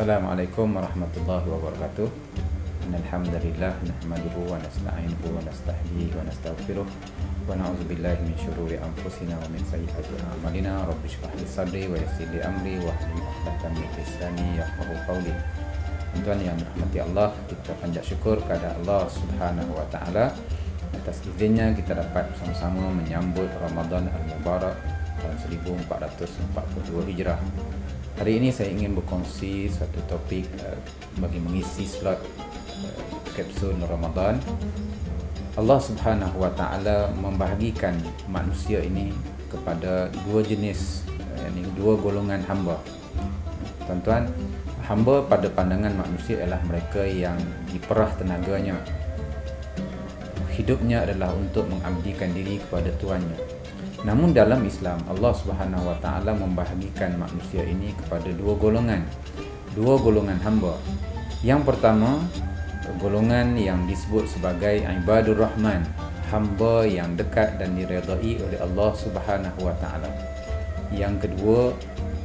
Assalamualaikum warahmatullahi wabarakatuh. Alhamdulillah nahmaduhu wa nasta'inuhu wa nasta'hihi wa nastaghfiruh wa na'udzubillahi min syururi anfusina wa min sayyiati a'malina. Rabbi shrah li sadri wa yassir li amri wa hlul 'uqdatam min lisani yafqahu qawli. Tuan yang dirahmati Allah, kita panjat syukur kepada Allah Subhanahu wa taala atas izinnya kita dapat bersama-sama menyambut Ramadan Al-Mubarak tahun 1442 Hijrah. Hari ini saya ingin berkongsi satu topik bagi mengisi slot kapsul Ramadan. Allah Subhanahu wa taala membahagikan manusia ini kepada dua jenis, yakni dua golongan hamba. Tuan-tuan, hamba pada pandangan manusia ialah mereka yang diperah tenaganya. Hidupnya adalah untuk mengabdikan diri kepada Tuannya. Namun dalam Islam, Allah Subhanahu wa taala membahagikan manusia ini kepada dua golongan hamba. Yang pertama, golongan yang disebut sebagai ibadur rahman, hamba yang dekat dan diredai oleh Allah Subhanahu wa taala. Yang kedua,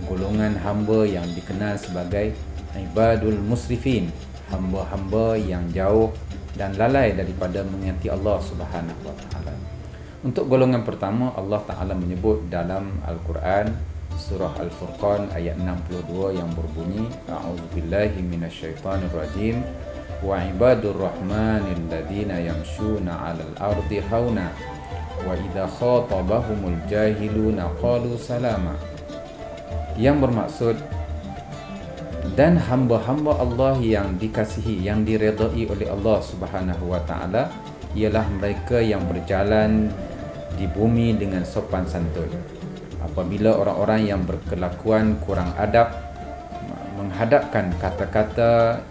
golongan hamba yang dikenal sebagai ibadul musrifin, hamba-hamba yang jauh dan lalai daripada mengingati Allah Subhanahu wa taala. Untuk golongan pertama, Allah Ta'ala menyebut dalam Al-Quran Surah Al-Furqan ayat 62 yang berbunyi, A'udzubillahi minasyaitanirrajim, wa ibadur rahmanil ladhina yamshuna 'alal ardi hauna wa idha khatabahumul jahiluna qalu salama. Yang bermaksud, dan hamba-hamba Allah yang dikasihi, yang diredai oleh Allah Subhanahu wa taala ialah mereka yang berjalan di bumi dengan sopan santun. Apabila orang-orang yang berkelakuan kurang adab menghadapkan kata-kata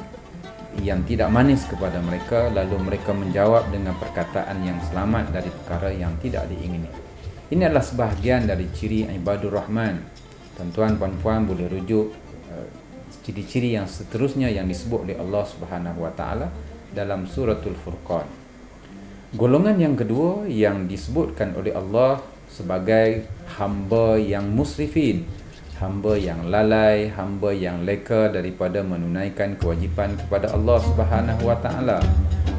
yang tidak manis kepada mereka, lalu mereka menjawab dengan perkataan yang selamat dari perkara yang tidak diingini. Ini adalah sebahagian dari ciri ibadur rahman. Tuan-tuan, puan-puan boleh rujuk ciri-ciri yang seterusnya yang disebut oleh Allah Subhanahu wa taala dalam suratul Furqan. Golongan yang kedua yang disebutkan oleh Allah sebagai hamba yang musrifin, hamba yang lalai, hamba yang leka daripada menunaikan kewajipan kepada Allah Subhanahu wa taala.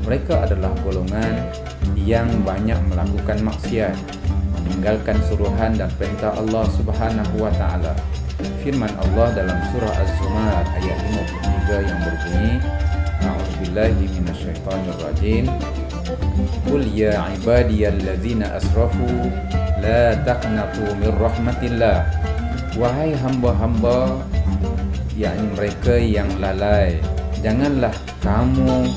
Mereka adalah golongan yang banyak melakukan maksiat, meninggalkan suruhan dan perintah Allah Subhanahu wa taala. Firman Allah dalam surah Az-Zumar ayat 53 yang berbunyi, A'udzubillahi minasyaitonirrajim, Qul ya ibadiyalladzina asrafu la taqnatu min rahmatillah. Wahai hamba-hamba, yakni mereka yang lalai, janganlah kamu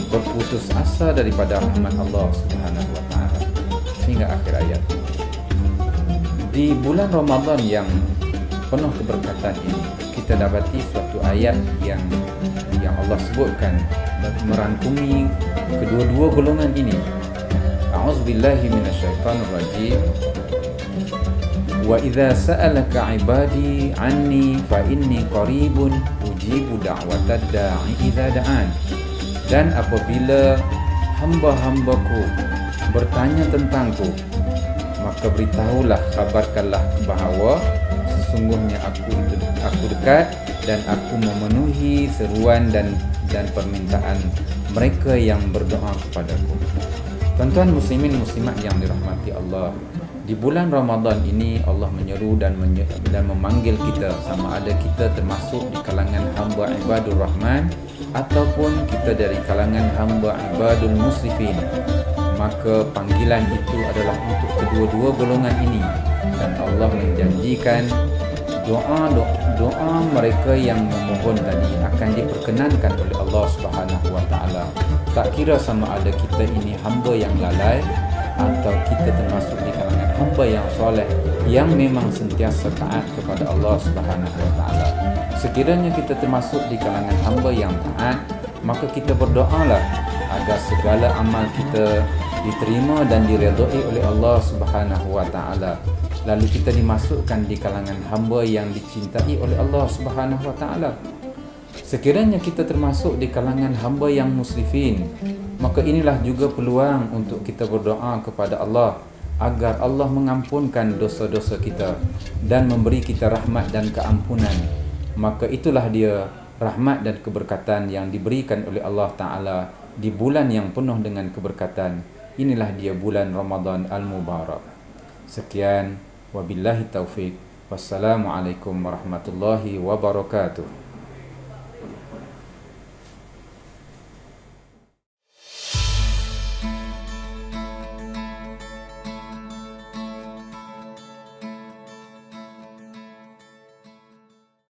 berputus asa daripada rahmat Allah Subhanahu wa taala. Sehingga akhir ayat. Di bulan Ramadan yang penuh keberkatan ini, kita dapati suatu ayat yang Allah sebutkan merangkumi kedua-dua golongan ini. A'udzubillahi minasyaitonirrajim. Wa idza sa'alaka 'ibadi 'anni fa inni qaribun ujibu da'watad da'i idza da'an. Dan apabila hamba-hambaku bertanya tentangku, maka beritahulah, kabarkanlah bahawa sesungguhnya aku dekat dan aku memenuhi seruan dan permintaan mereka yang berdoa kepadaku. Tuan-tuan muslimin muslimat yang dirahmati Allah, di bulan Ramadan ini Allah menyeru dan memanggil kita, sama ada kita termasuk di kalangan hamba ibadur rahman ataupun kita dari kalangan hamba ibadul musrifin. Maka panggilan itu adalah untuk kedua-dua golongan ini, dan Allah menjanjikan doa mereka yang memohon tadi akan diperkenankan oleh Allah Subhanahu wa taala. Tak kira sama ada kita ini hamba yang lalai atau kita termasuk di kalangan hamba yang soleh yang memang sentiasa taat kepada Allah Subhanahu wa taala. Sekiranya kita termasuk di kalangan hamba yang taat, maka kita berdoalah agar segala amal kita diterima dan diredai oleh Allah Subhanahu wa taala. Lalu kita dimasukkan di kalangan hamba yang dicintai oleh Allah Subhanahu wa taala. Sekiranya kita termasuk di kalangan hamba yang musrifin, maka inilah juga peluang untuk kita berdoa kepada Allah agar Allah mengampunkan dosa-dosa kita dan memberi kita rahmat dan keampunan. maka itulah dia rahmat dan keberkatan yang diberikan oleh Allah Ta'ala di bulan yang penuh dengan keberkatan. Inilah dia bulan Ramadan Al-Mubarak. Sekian, wabillahi taufik. Wassalamualaikum warahmatullahi wabarakatuh.